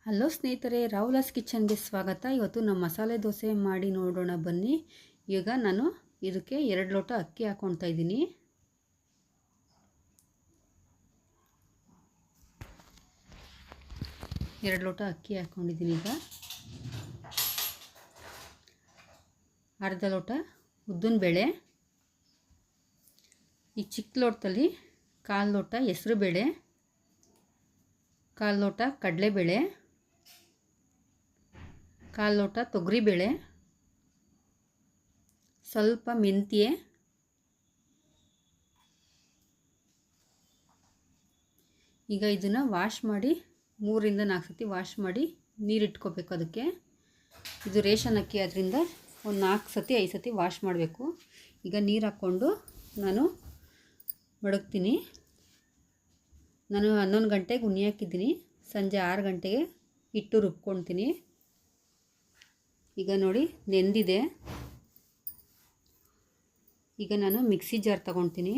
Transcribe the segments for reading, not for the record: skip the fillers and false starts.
Hello ಸ್ನೇಹಿತರೆ, ರಾಹುಲಾಸ್ ಕಿಚನ್ಗೆ ಸ್ವಾಗತ. ಇವತ್ತು ನಮ್ಮ ಮಸಾಲೆ ದೋಸೆ ಮಾಡಿ ನೋಡೋಣ ಬನ್ನಿ. ಈಗ ನಾನು ಇದಕ್ಕೆ 2 ಲೋಟ ಅಕ್ಕಿ ಹಾಕ್ಕೊಳ್ತಾ ಇದ್ದೀನಿ. ಎರಡು ಲೋಟ ಅಕ್ಕಿ ಹಾಕ್ಕೊಂಡಿದ್ದೀನಿ. ಈಗ ಅರ್ಧ ಲೋಟ ಉದ್ದಿನ ಬೇಳೆ, ಈ ಚಿಕ್ಕ ಲೋಟದಲ್ಲಿ 1/4 ಲೋಟ ಹೆಸರು ಬೇಳೆ, 1/4 ಲೋಟ ಕಡಲೆಬೇಳೆ, 1/4 ಲೋಟ ತೊಗರಿಬೇಳೆ, ಸ್ವಲ್ಪ ಮೆಂತ್ಯ, ಈಗ ಇದನ್ನು ವಾಶ್ ಮಾಡಿ 3 ರಿಂದ 4 ಸತಿ ವಾಶ್ ಮಾಡಿ ನೀರಿಟ್ಕೋಬೇಕು. ಅದಕ್ಕೆ ಇದು ರೇಷನ್ ಅಕ್ಕಿ ಆದ್ದರಿಂದ ಒಂದು 4 ಸತಿ 5 ಸತಿ ವಾಶ್ ಮಾಡಬೇಕು. ಈಗ ನೀರು ಹಾಕ್ಕೊಂಡು ನಾನು ಮಡಗ್ತೀನಿ. ನಾನು 11 ಗಂಟೆಗೆ ಉನಿ ಹಾಕಿದ್ದೀನಿ. ಸಂಜೆ 6 ಗಂಟೆಗೆ ಹಿಟ್ಟು ರುಬ್ಕೊಳ್ತೀನಿ. ಈಗ ನೋಡಿ ನೆಂದಿದೆ. ಈಗ ನಾನು ಮಿಕ್ಸಿ ಜಾರ್ ತಗೊಳ್ತೀನಿ.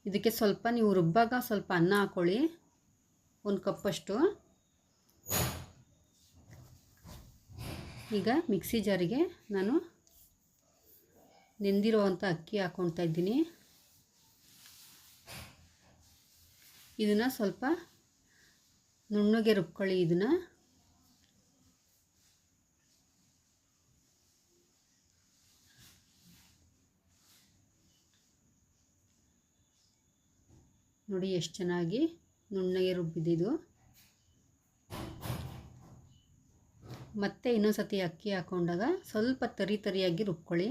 ಇದಕ್ಕೆ ಸ್ವಲ್ಪ ನೀವು ರುಬ್ಬಾಗ ಸ್ವಲ್ಪ ಅನ್ನ ಹಾಕ್ಕೊಳ್ಳಿ, 1 ಕಪ್ಪಷ್ಟು. ಈಗ ಮಿಕ್ಸಿ ಜಾರಿಗೆ ನಾನು ನೆಂದಿರುವಂಥ ಅಕ್ಕಿ ಹಾಕ್ಕೊಳ್ತಾ ಇದ್ದೀನಿ. ಇದನ್ನು ಸ್ವಲ್ಪ ನುಣ್ಣಗೆ ರುಬ್ಕೊಳ್ಳಿ. ಇದನ್ನು ನೋಡಿ ಎಷ್ಟು ಚೆನ್ನಾಗಿ ನುಣ್ಣಗೆ ರುಬ್ಬಿದ್ದು. ಮತ್ತೆ ಇನ್ನೊಂದು ಸತಿ ಅಕ್ಕಿ ಹಾಕ್ಕೊಂಡಾಗ ಸ್ವಲ್ಪ ತರಿಯಾಗಿ ರುಬ್ಕೊಳ್ಳಿ.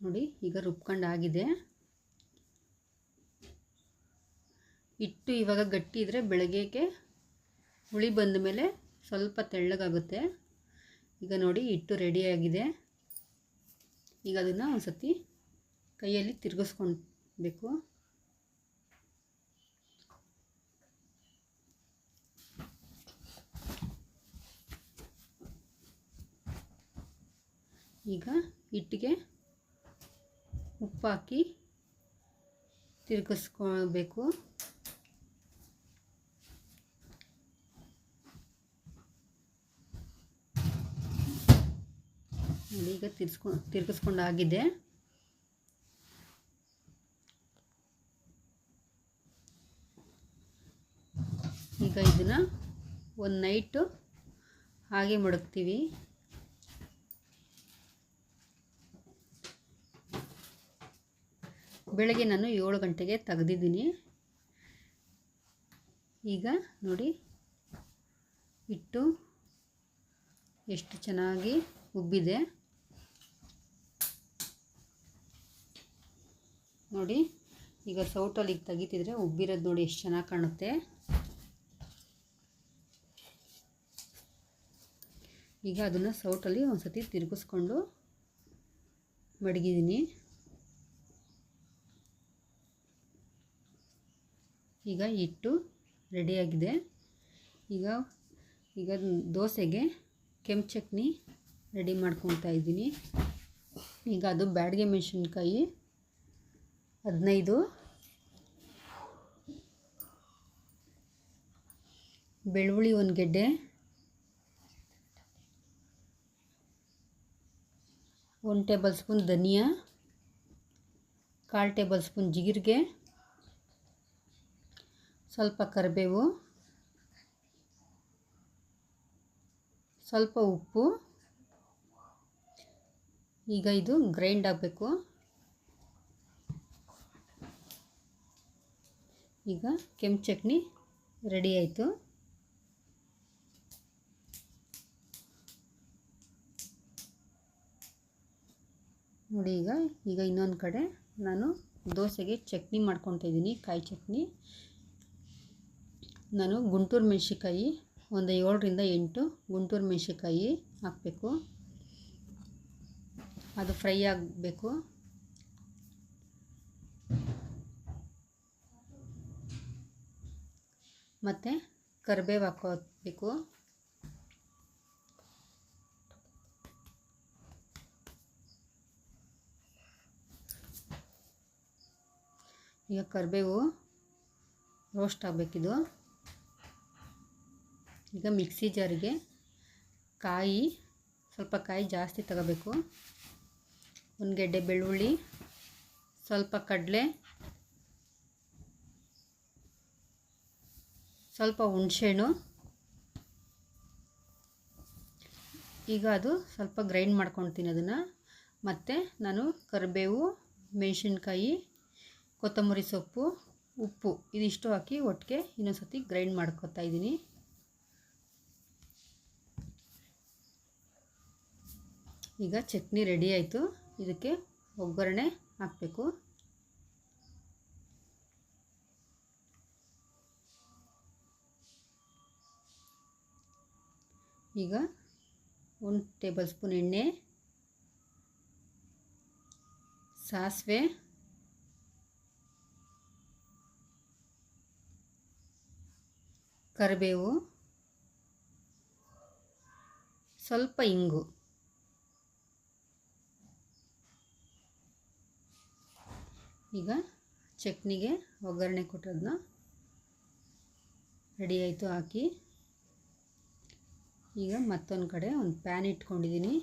ನೋಡಿ ಈಗ ರುಬ್ಕೊಂಡಾಗಿದೆ. ಹಿಟ್ಟು ಇವಾಗ ಗಟ್ಟಿ ಇದ್ದರೆ ಬೆಳಗ್ಗೆಗೆ ಹುಳಿ ಬಂದ ಮೇಲೆ ಸ್ವಲ್ಪ ತೆಳ್ಳಗಾಗುತ್ತೆ. ಈಗ ನೋಡಿ ಹಿಟ್ಟು ರೆಡಿಯಾಗಿದೆ. ಈಗ ಅದನ್ನು ಒಂದು ಸತಿ ಕೈಯಲ್ಲಿ ತಿರುಗಿಸ್ಕೊಳ್ಬೇಕು. ಈಗ ಹಿಟ್ಟಿಗೆ ಉಪ್ಪು ಹಾಕಿ ತಿರುಗಿಸ್ಕೊಳ್ಬೇಕು. ನೋಡಿ ಈಗ ತಿರುಗಿಸ್ಕೊಂಡಾಗಿದೆ. ಈಗ ಇದನ್ನು ಒಂದು ನೈಟು ಹಾಗೆ ಮಡಗ್ತೀವಿ. ಬೆಳಗ್ಗೆ ನಾನು 7 ಗಂಟೆಗೆ ತೆಗೆದಿದ್ದೀನಿ. ಈಗ ನೋಡಿ ಹಿಟ್ಟು ಎಷ್ಟು ಚೆನ್ನಾಗಿ ಉಬ್ಬಿದೆ. ನೋಡಿ ಈಗ ಸೌಟಲ್ಲಿ ತೆಗಿತಿದ್ರೆ ಉಬ್ಬಿರೋದು ನೋಡಿ ಎಷ್ಟು ಚೆನ್ನಾಗಿ ಕಾಣುತ್ತೆ. ಈಗ ಅದನ್ನು ಸೌಟಲ್ಲಿ ಒಂದು ಸತಿ ತಿರುಗಿಸ್ಕೊಂಡು ಮಡಗಿದ್ದೀನಿ. ಈಗ ಹಿಟ್ಟು ರೆಡಿಯಾಗಿದೆ. ಈಗ ದೋಸೆಗೆ ಕೆಂಪು ಚಟ್ನಿ ರೆಡಿ ಮಾಡ್ಕೊತಾ ಇದ್ದೀನಿ. ಈಗ ಅದು ಬ್ಯಾಡಗೆ ಮೆಣಸಿನ್ಕಾಯಿ 15, ಬೆಳ್ಳುಳ್ಳಿ 1 ಗೆಡ್ಡೆ, 1 ಟೇಬಲ್ ಸ್ಪೂನ್ ಧನಿಯಾ, 1/4 ಟೇಬಲ್ ಸ್ಪೂನ್ ಜೀರಿಗೆ, ಸ್ವಲ್ಪ ಕರಿಬೇವು, ಸ್ವಲ್ಪ ಉಪ್ಪು. ಈಗ ಇದು ಗ್ರೈಂಡ್ ಆಗಬೇಕು. ಈಗ ಕೆಂಪು ಚಟ್ನಿ ರೆಡಿ ಆಯಿತು. ನೋಡಿ ಈಗ ಇನ್ನೊಂದು ಕಡೆ ನಾನು ದೋಸೆಗೆ ಚಟ್ನಿ ಮಾಡ್ಕೊತಾ ಇದ್ದೀನಿ. ಕಾಯಿ ಚಟ್ನಿ. ನಾನು ಗುಂಟೂರು ಮೆಣಸಿನ್ಕಾಯಿ ಒಂದು 7 ರಿಂದ 8 ಗುಂಟೂರು ಮೆಣಸಿನ್ಕಾಯಿ ಹಾಕಬೇಕು. ಅದು ಫ್ರೈ ಆಗಬೇಕು. ಮತ್ತು ಕರಿಬೇವು ಹಾಕೋಬೇಕು. ಈಗ ಕರಿಬೇವು ರೋಸ್ಟ್ ಆಗಬೇಕಿದು. ಈಗ ಮಿಕ್ಸಿ ಜಾರಿಗೆ ಸ್ವಲ್ಪ ಕಾಯಿ ಜಾಸ್ತಿ ತಗೋಬೇಕು. ಒಂದು ಗೆಡ್ಡೆ ಬೆಳ್ಳುಳ್ಳಿ, ಸ್ವಲ್ಪ ಕಡಲೆ, ಸ್ವಲ್ಪ ಹುಣಸೆಹಣ್ಣು. ಈಗ ಅದು ಸ್ವಲ್ಪ ಗ್ರೈಂಡ್ ಮಾಡ್ಕೊಳ್ತೀನಿ ಅದನ್ನು. ಮತ್ತು ನಾನು ಕರಿಬೇವು, ಮೆಣಸಿನ್ಕಾಯಿ, ಕೊತ್ತಂಬರಿ ಸೊಪ್ಪು, ಉಪ್ಪು ಇದಿಷ್ಟು ಹಾಕಿ ಒಟ್ಟಿಗೆ ಇನ್ನೊಂದು ಸತಿ ಗ್ರೈಂಡ್ ಮಾಡ್ಕೊತಾ ಇದ್ದೀನಿ. ಈಗ ಚಟ್ನಿ ರೆಡಿ ಆಯಿತು. ಇದಕ್ಕೆ ಒಗ್ಗರಣೆ ಹಾಕಬೇಕು. ಈಗ 1 ಟೇಬಲ್ ಸ್ಪೂನ್ ಎಣ್ಣೆ, ಸಾಸಿವೆ, ಕರಿಬೇವು, ಸ್ವಲ್ಪ ಇಂಗು, ಈಗ ಚಟ್ನಿಗೆ ಒಗ್ಗರಣೆ ಕೊಟ್ಟದನ್ನ ರೆಡಿ ಆಯಿತು ಹಾಕಿ. ಈಗ ಮತ್ತೊಂದು ಕಡೆ ಒಂದು ಪ್ಯಾನ್ ಇಟ್ಕೊಂಡಿದ್ದೀನಿ.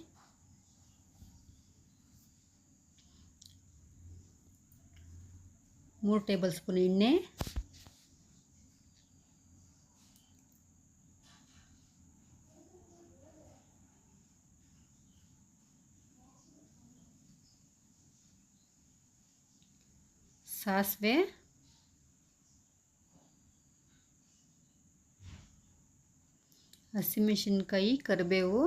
ಮೂರು ಟೇಬಲ್ ಸ್ಪೂನ್ ಎಣ್ಣೆ, ಸಾಸಿವೆ, ಹಸಿಮೆಣಸಿನ್ಕಾಯಿ, ಕರಿಬೇವು,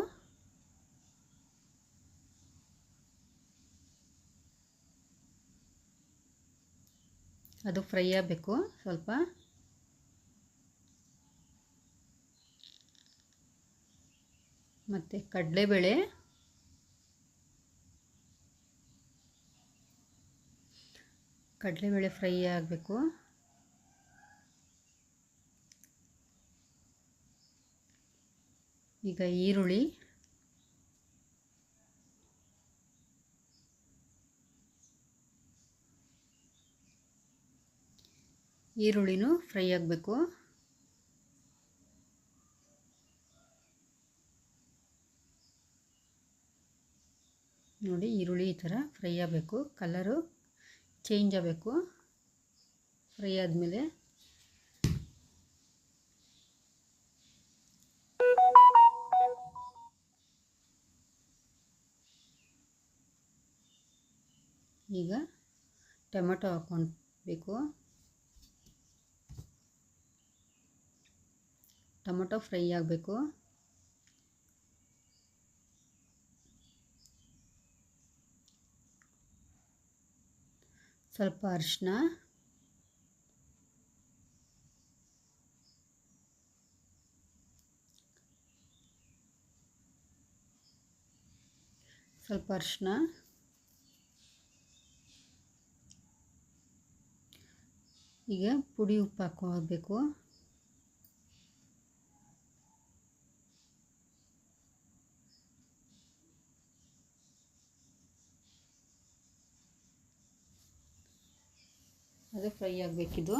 ಅದು ಫ್ರೈ ಆಗಬೇಕು ಸ್ವಲ್ಪ. ಮತ್ತು ಕಡಲೆಬೇಳೆ, ಫ್ರೈ ಆಗಬೇಕು. ಈಗ ಈರುಳ್ಳಿ, ಈರುಳ್ಳಿನೂ ಫ್ರೈ ಆಗಬೇಕು. ನೋಡಿ, ಈರುಳ್ಳಿ ಈ ಥರ ಫ್ರೈ ಆಗಬೇಕು, ಕಲರು ಚೇಂಜ್ ಆಗಬೇಕು. ಫ್ರೈ ಆದಮೇಲೆ ಈಗ ಟೊಮೆಟೊ ಹಾಕ್ಕೊಳ್ಬೇಕು. ಟೊಮೆಟೊ ಫ್ರೈ ಆಗಬೇಕು. ಸ್ವಲ್ಪ ಅರಿಶಿನ, ಈಗ ಪುಡಿ ಉಪ್ಪು ಹಾಕೋಬೇಕು. ಅದು ಫ್ರೈ ಆಗಬೇಕಿದು.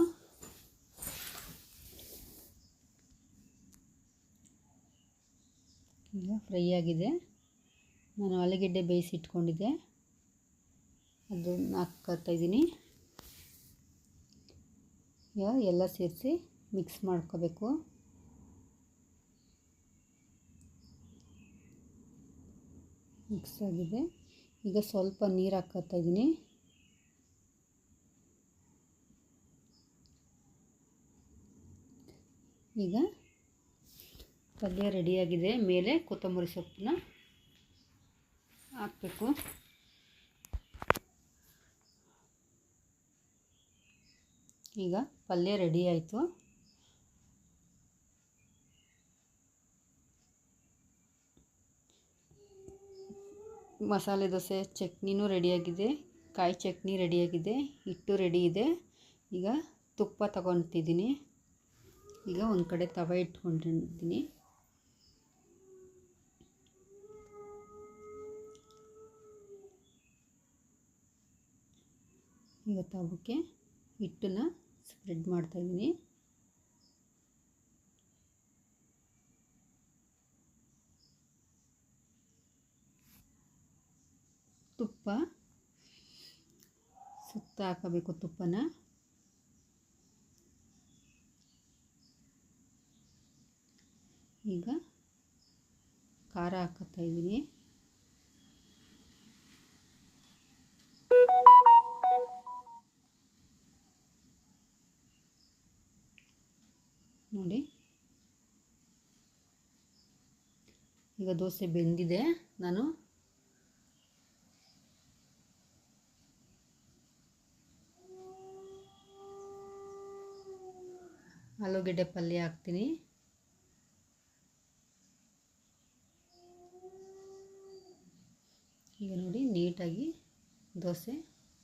ಈಗ ಫ್ರೈ ಆಗಿದೆ. ನಾನು ಆಲೂಗೆಡ್ಡೆ ಬೇಯಿಸಿ ಇಟ್ಕೊಂಡಿದ್ದೆ, ಅದನ್ನು ಹಾಕ್ಕೊತಾ ಇದ್ದೀನಿ. ಈಗ ಎಲ್ಲ ಸೇರಿಸಿ ಮಿಕ್ಸ್ ಮಾಡ್ಕೋಬೇಕು. ಮಿಕ್ಸ್ ಆಗಿದೆ. ಈಗ ಸ್ವಲ್ಪ ನೀರು ಹಾಕ್ಕೊತಾ ಇದ್ದೀನಿ. ಈಗ ಪಲ್ಯ ರೆಡಿಯಾಗಿದೆ. ಮೇಲೆ ಕೊತ್ತಂಬರಿ ಸೊಪ್ಪನ್ನ ಹಾಕಬೇಕು. ಈಗ ಪಲ್ಯ ರೆಡಿ ಆಯಿತು. ಮಸಾಲೆ ದೋಸೆ ಚಟ್ನಿನೂ ರೆಡಿಯಾಗಿದೆ, ಕಾಯಿ ಚಟ್ನಿ ರೆಡಿಯಾಗಿದೆ, ಹಿಟ್ಟು ರೆಡಿ ಇದೆ. ಈಗ ತುಪ್ಪ ತಗೊತಿದ್ದೀನಿ. ಈಗ ಒಂದು ಕಡೆ ತವ ಇಟ್ಕೊಂಡಿದ್ದೀನಿ. ಈಗ ತವಕ್ಕೆ ಹಿಟ್ಟನ್ನು ಸ್ಪ್ರೆಡ್ ಮಾಡ್ತಾಯಿದ್ದೀನಿ. ತುಪ್ಪ ಸುತ್ತ ಹಾಕಬೇಕು. ತುಪ್ಪನ ಈಗ ಖಾರ ಹಾಕ್ತಾ ಇದ್ದೀನಿ. ನೋಡಿ, ಈಗ ದೋಸೆ ಬೆಂದಿದೆ. ನಾನು ಆಲೂಗೆಡ್ಡೆ ಪಲ್ಯ ಹಾಕ್ತೀನಿ. ಈಗ ನೋಡಿ, ನೀಟಾಗಿ ದೋಸೆ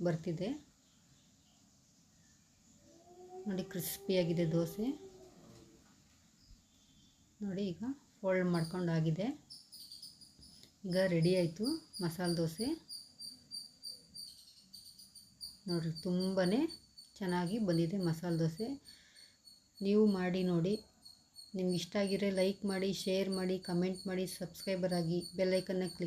ಬರ್ತಿದೆ. ನೋಡಿ, ಕ್ರಿಸ್ಪಿಯಾಗಿದೆ ದೋಸೆ. ನೋಡಿ, ಈಗ ಫೋಲ್ಡ್ ಮಾಡ್ಕೊಂಡಾಗಿದೆ. ಈಗ ರೆಡಿ ಆಯಿತು ಮಸಾಲೆ ದೋಸೆ. ನೋಡಿ, ತುಂಬಾ ಚೆನ್ನಾಗಿ ಬಂದಿದೆ ಮಸಾಲೆ ದೋಸೆ. ನೀವು ಮಾಡಿ ನೋಡಿ. ನಿಮ್ಗೆ ಇಷ್ಟ ಆಗಿದ್ರೆ ಲೈಕ್ ಮಾಡಿ, ಶೇರ್ ಮಾಡಿ, ಕಮೆಂಟ್ ಮಾಡಿ, ಸಬ್ಸ್ಕ್ರೈಬರ್ ಆಗಿ, ಬೆಲ್ ಐಕನ್ನ ಕ್ಲಿಕ್